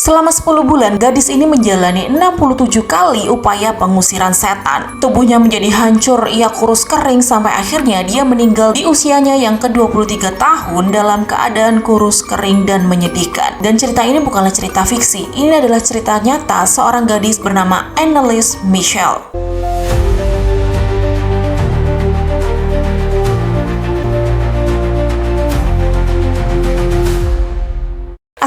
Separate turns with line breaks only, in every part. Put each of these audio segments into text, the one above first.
Selama 10 bulan, gadis ini menjalani 67 kali upaya pengusiran setan. Tubuhnya menjadi hancur, ia kurus kering sampai akhirnya dia meninggal di usianya yang ke-23 tahun dalam keadaan kurus kering dan menyedihkan. Dan cerita ini bukanlah cerita fiksi, ini adalah cerita nyata seorang gadis bernama Anneliese Michel.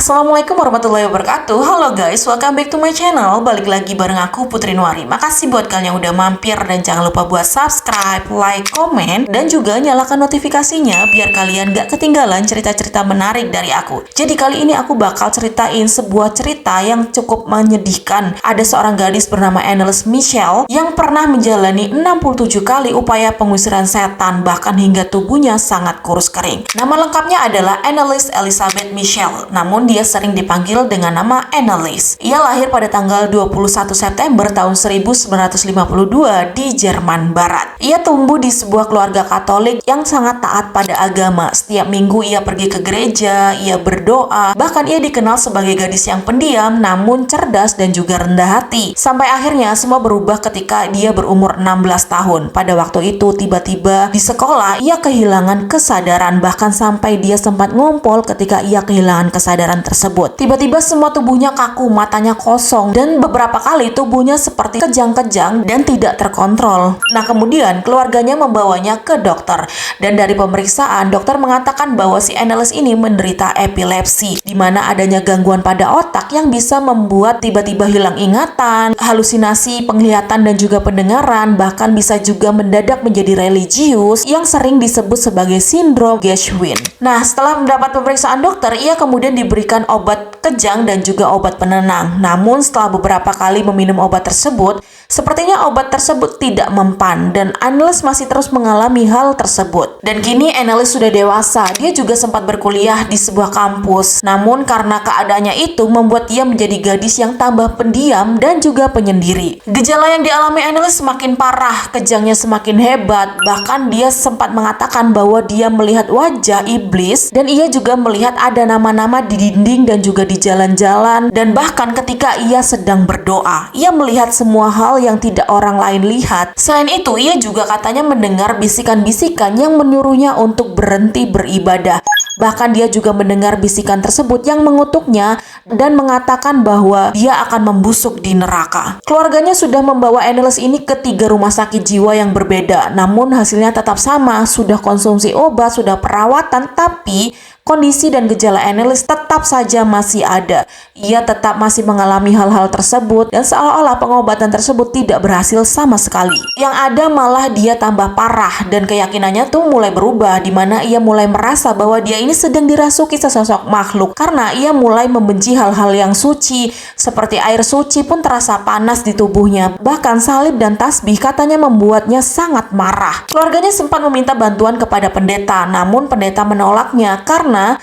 Assalamualaikum warahmatullahi wabarakatuh. Halo guys, welcome back to my channel. Balik lagi bareng aku Putri Nuari. Makasih buat kalian yang udah mampir dan jangan lupa buat subscribe, like, komen, dan juga nyalakan notifikasinya biar kalian gak ketinggalan cerita-cerita menarik dari aku. Jadi kali ini aku bakal ceritain sebuah cerita yang cukup menyedihkan. Ada seorang gadis bernama Anneliese Michel yang pernah menjalani 67 kali upaya pengusiran setan, bahkan hingga tubuhnya sangat kurus kering. Nama lengkapnya adalah Anneliese Elizabeth Michel, namun dia sering dipanggil dengan nama Anneliese. Ia lahir pada tanggal 21 September tahun 1952 di Jerman Barat. Ia tumbuh di sebuah keluarga Katolik yang sangat taat pada agama. Setiap minggu ia pergi ke gereja, ia berdoa, bahkan ia dikenal sebagai gadis yang pendiam namun cerdas dan juga rendah hati. Sampai akhirnya semua berubah ketika dia berumur 16 tahun. Pada waktu itu tiba-tiba di sekolah ia kehilangan kesadaran, bahkan sampai dia sempat ngompol ketika ia kehilangan kesadaran tersebut. Tiba-tiba semua tubuhnya kaku, matanya kosong, dan beberapa kali tubuhnya seperti kejang-kejang dan tidak terkontrol. Nah, kemudian keluarganya membawanya ke dokter, dan dari pemeriksaan dokter mengatakan bahwa si Anneliese ini menderita epilepsi, di mana adanya gangguan pada otak yang bisa membuat tiba-tiba hilang ingatan, halusinasi, penglihatan, dan juga pendengaran, bahkan bisa juga mendadak menjadi religius yang sering disebut sebagai sindrom Geschwin. Nah, setelah mendapat pemeriksaan dokter, ia kemudian diberikan obat kejang dan juga obat penenang. Namun setelah beberapa kali meminum obat tersebut, sepertinya obat tersebut tidak mempan dan Anneliese masih terus mengalami hal tersebut. Dan kini Anneliese sudah dewasa, dia juga sempat berkuliah di sebuah kampus. Namun karena keadaannya itu membuat dia menjadi gadis yang tambah pendiam dan juga penyendiri. Gejala yang dialami Anneliese semakin parah, kejangnya semakin hebat. Bahkan dia sempat mengatakan bahwa dia melihat wajah iblis dan ia juga melihat ada nama-nama di dinding dan juga di jalan-jalan, dan bahkan ketika ia sedang berdoa, ia melihat semua hal yang tidak orang lain lihat. Selain itu, ia juga katanya mendengar bisikan-bisikan yang menyuruhnya untuk berhenti beribadah. Bahkan dia juga mendengar bisikan tersebut yang mengutuknya dan mengatakan bahwa dia akan membusuk di neraka. Keluarganya sudah membawa Anneliese ini ke 3 rumah sakit jiwa yang berbeda, namun hasilnya tetap sama, sudah konsumsi obat, sudah perawatan, tapi kondisi dan gejala Anneliese tetap saja masih ada. Ia tetap masih mengalami hal-hal tersebut dan seolah-olah pengobatan tersebut tidak berhasil sama sekali. Yang ada malah dia tambah parah dan keyakinannya tuh mulai berubah, di mana ia mulai merasa bahwa dia ini sedang dirasuki sesosok makhluk karena ia mulai membenci hal-hal yang suci, seperti air suci pun terasa panas di tubuhnya. Bahkan salib dan tasbih katanya membuatnya sangat marah. Keluarganya sempat meminta bantuan kepada pendeta, namun pendeta menolaknya karena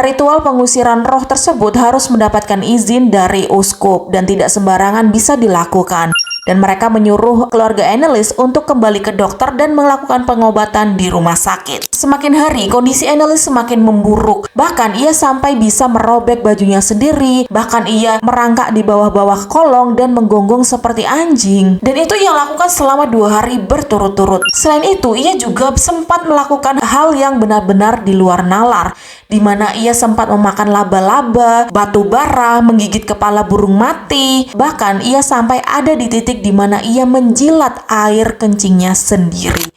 ritual pengusiran roh tersebut harus mendapatkan izin dari uskup dan tidak sembarangan bisa dilakukan. Dan mereka menyuruh keluarga Anneliese untuk kembali ke dokter dan melakukan pengobatan di rumah sakit. Semakin hari, kondisi Anneliese semakin memburuk. Bahkan ia sampai bisa merobek bajunya sendiri. Bahkan ia merangkak di bawah-bawah kolong dan menggonggong seperti anjing. Dan itu ia lakukan selama 2 hari berturut-turut. Selain itu, ia juga sempat melakukan hal yang benar-benar di luar nalar, di mana ia sempat memakan laba-laba, batu bara, menggigit kepala burung mati. Bahkan ia sampai ada di titik di mana ia menjilat air kencingnya sendiri.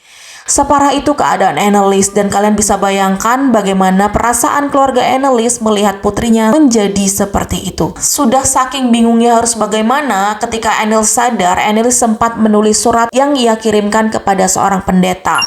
Separah itu keadaan Anneliese, dan kalian bisa bayangkan bagaimana perasaan keluarga Anneliese melihat putrinya menjadi seperti itu. Sudah saking bingungnya harus bagaimana, ketika Anneliese sadar, Anneliese sempat menulis surat yang ia kirimkan kepada seorang pendeta.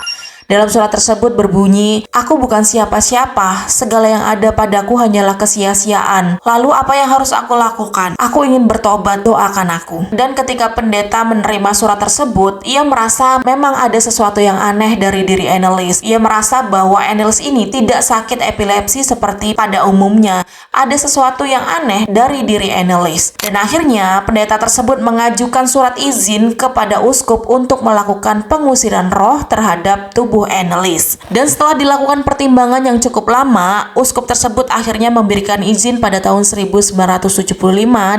Dalam surat tersebut berbunyi, "Aku bukan siapa-siapa, segala yang ada padaku hanyalah kesia-siaan. Lalu apa yang harus aku lakukan? Aku ingin bertobat, doakan aku." Dan ketika pendeta menerima surat tersebut, ia merasa memang ada sesuatu yang aneh dari diri Anneliese. Ia merasa bahwa Anneliese ini tidak sakit epilepsi seperti pada umumnya. Ada sesuatu yang aneh dari diri Anneliese. Dan akhirnya pendeta tersebut mengajukan surat izin kepada uskup untuk melakukan pengusiran roh terhadap tubuh tubuh Annelies. Dan setelah dilakukan pertimbangan yang cukup lama, uskup tersebut akhirnya memberikan izin pada tahun 1975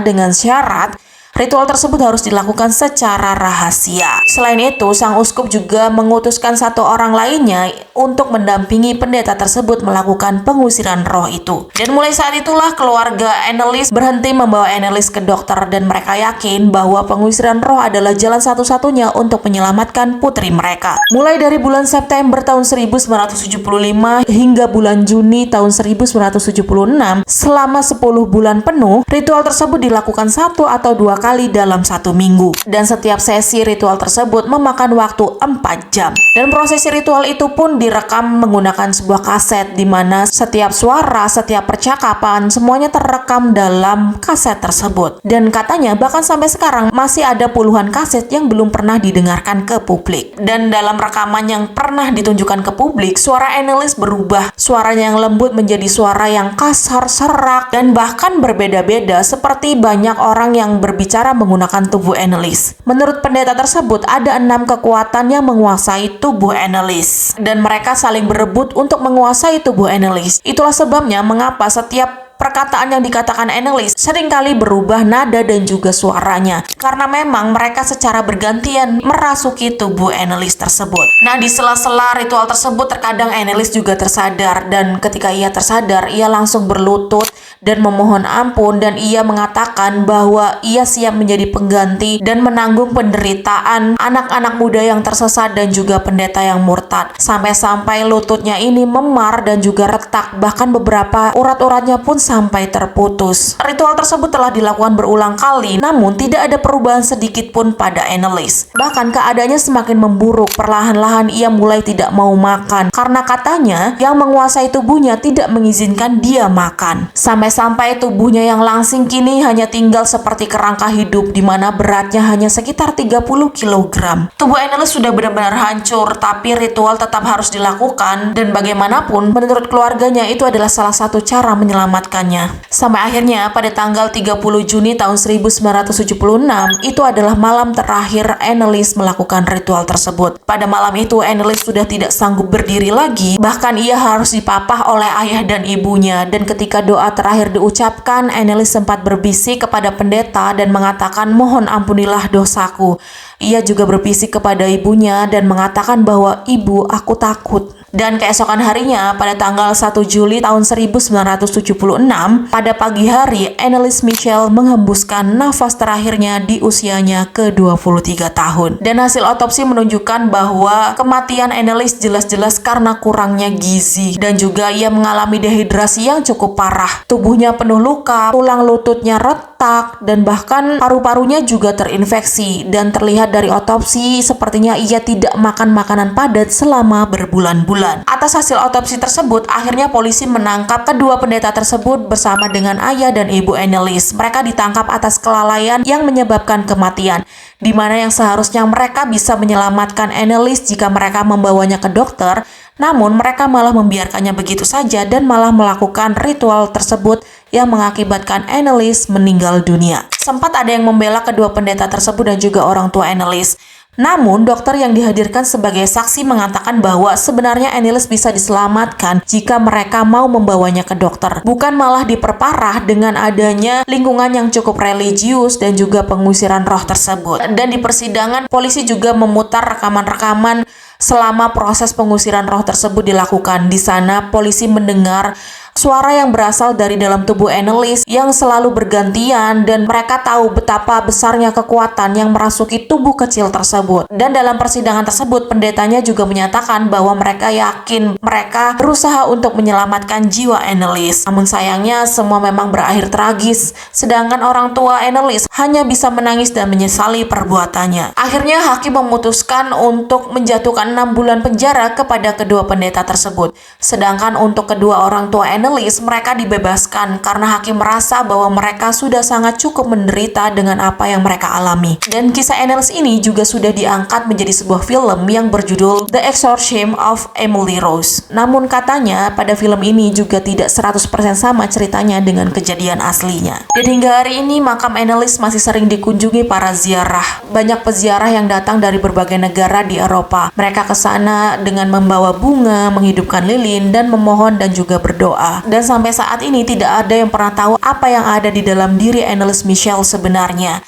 dengan syarat ritual tersebut harus dilakukan secara rahasia. Selain itu, sang uskup juga mengutuskan satu orang lainnya untuk mendampingi pendeta tersebut melakukan pengusiran roh itu. Dan mulai saat itulah keluarga Annelies berhenti membawa Annelies ke dokter dan mereka yakin bahwa pengusiran roh adalah jalan satu-satunya untuk menyelamatkan putri mereka. Mulai dari bulan September tahun 1975 hingga bulan Juni tahun 1976, selama 10 bulan penuh, ritual tersebut dilakukan 1 atau 2 kali dalam 1 minggu. Dan setiap sesi ritual tersebut memakan waktu 4 jam. Dan prosesi ritual itu pun direkam menggunakan sebuah kaset di mana setiap suara, setiap percakapan semuanya terekam dalam kaset tersebut. Dan katanya bahkan sampai sekarang masih ada puluhan kaset yang belum pernah didengarkan ke publik. Dan dalam rekaman yang pernah ditunjukkan ke publik, suara Annelies berubah. Suaranya yang lembut menjadi suara yang kasar, serak, dan bahkan berbeda-beda seperti banyak orang yang berbicara menggunakan tubuh Annelies. Menurut pendeta tersebut, ada 6 kekuatan yang menguasai tubuh Annelies dan mereka saling berebut untuk menguasai tubuh Annelies. Itulah sebabnya mengapa setiap perkataan yang dikatakan Annelies seringkali berubah nada dan juga suaranya, karena memang mereka secara bergantian merasuki tubuh Annelies tersebut. Nah, di sela-sela ritual tersebut terkadang Annelies juga tersadar, dan ketika ia tersadar, ia langsung berlutut dan memohon ampun, dan ia mengatakan bahwa ia siap menjadi pengganti dan menanggung penderitaan anak-anak muda yang tersesat dan juga pendeta yang murtad. Sampai-sampai lututnya ini memar dan juga retak, bahkan beberapa urat-uratnya pun sampai terputus. Ritual tersebut telah dilakukan berulang kali, namun tidak ada perubahan sedikit pun pada Annelies. Bahkan keadaannya semakin memburuk, perlahan-lahan ia mulai tidak mau makan, karena katanya yang menguasai tubuhnya tidak mengizinkan dia makan. Sampai tubuhnya yang langsing kini hanya tinggal seperti kerangka hidup, di mana beratnya hanya sekitar 30 kg. Tubuh Annelies sudah benar-benar hancur, tapi ritual tetap harus dilakukan, dan bagaimanapun menurut keluarganya itu adalah salah satu cara menyelamatkannya. Sampai akhirnya pada tanggal 30 Juni tahun 1976, itu adalah malam terakhir Annelies melakukan ritual tersebut. Pada malam itu Annelies sudah tidak sanggup berdiri lagi, bahkan ia harus dipapah oleh ayah dan ibunya. Dan ketika doa terakhir diucapkan, Annelies sempat berbisik kepada pendeta dan mengatakan, "Mohon ampunilah dosaku." Ia juga berbisik kepada ibunya dan mengatakan bahwa, "Ibu, aku takut." Dan keesokan harinya, pada tanggal 1 Juli tahun 1976, pada pagi hari, Annelies Michel menghembuskan nafas terakhirnya di usianya ke-23 tahun. Dan hasil otopsi menunjukkan bahwa kematian Annelies jelas-jelas karena kurangnya gizi. Dan juga ia mengalami dehidrasi yang cukup parah. Tubuhnya penuh luka, tulang lututnya retak, dan bahkan paru-parunya juga terinfeksi. Dan terlihat dari otopsi, sepertinya ia tidak makan makanan padat selama berbulan-bulan. Atas hasil otopsi tersebut, akhirnya polisi menangkap kedua pendeta tersebut bersama dengan ayah dan ibu Annelies. Mereka ditangkap atas kelalaian yang menyebabkan kematian, di mana yang seharusnya mereka bisa menyelamatkan Annelies jika mereka membawanya ke dokter, namun mereka malah membiarkannya begitu saja dan malah melakukan ritual tersebut yang mengakibatkan Annelies meninggal dunia. Sempat ada yang membela kedua pendeta tersebut dan juga orang tua Annelies. Namun, dokter yang dihadirkan sebagai saksi mengatakan bahwa sebenarnya Annelies bisa diselamatkan jika mereka mau membawanya ke dokter. Bukan malah diperparah dengan adanya lingkungan yang cukup religius dan juga pengusiran roh tersebut. Dan di persidangan, polisi juga memutar rekaman-rekaman selama proses pengusiran roh tersebut dilakukan. Di sana, polisi mendengar suara yang berasal dari dalam tubuh Annelies yang selalu bergantian, dan mereka tahu betapa besarnya kekuatan yang merasuki tubuh kecil tersebut. Dan dalam persidangan tersebut, pendetanya juga menyatakan bahwa mereka yakin mereka berusaha untuk menyelamatkan jiwa Annelies. Namun sayangnya semua memang berakhir tragis, sedangkan orang tua Annelies hanya bisa menangis dan menyesali perbuatannya. Akhirnya hakim memutuskan untuk menjatuhkan 6 bulan penjara kepada kedua pendeta tersebut. Sedangkan untuk kedua orang tua Annelies, mereka dibebaskan karena hakim merasa bahwa mereka sudah sangat cukup menderita dengan apa yang mereka alami. Dan kisah Annelies ini juga sudah diangkat menjadi sebuah film yang berjudul The Exorcism of Emily Rose. Namun katanya pada film ini juga tidak 100% sama ceritanya dengan kejadian aslinya. Dan hingga hari ini makam Annelies masih sering dikunjungi para ziarah. Banyak peziarah yang datang dari berbagai negara di Eropa. Mereka mereka ke sana dengan membawa bunga, menghidupkan lilin, dan memohon dan juga berdoa. Dan sampai saat ini tidak ada yang pernah tahu apa yang ada di dalam diri Anneliese Michel sebenarnya.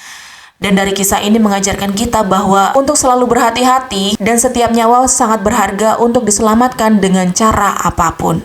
Dan dari kisah ini mengajarkan kita bahwa untuk selalu berhati-hati dan setiap nyawa sangat berharga untuk diselamatkan dengan cara apapun.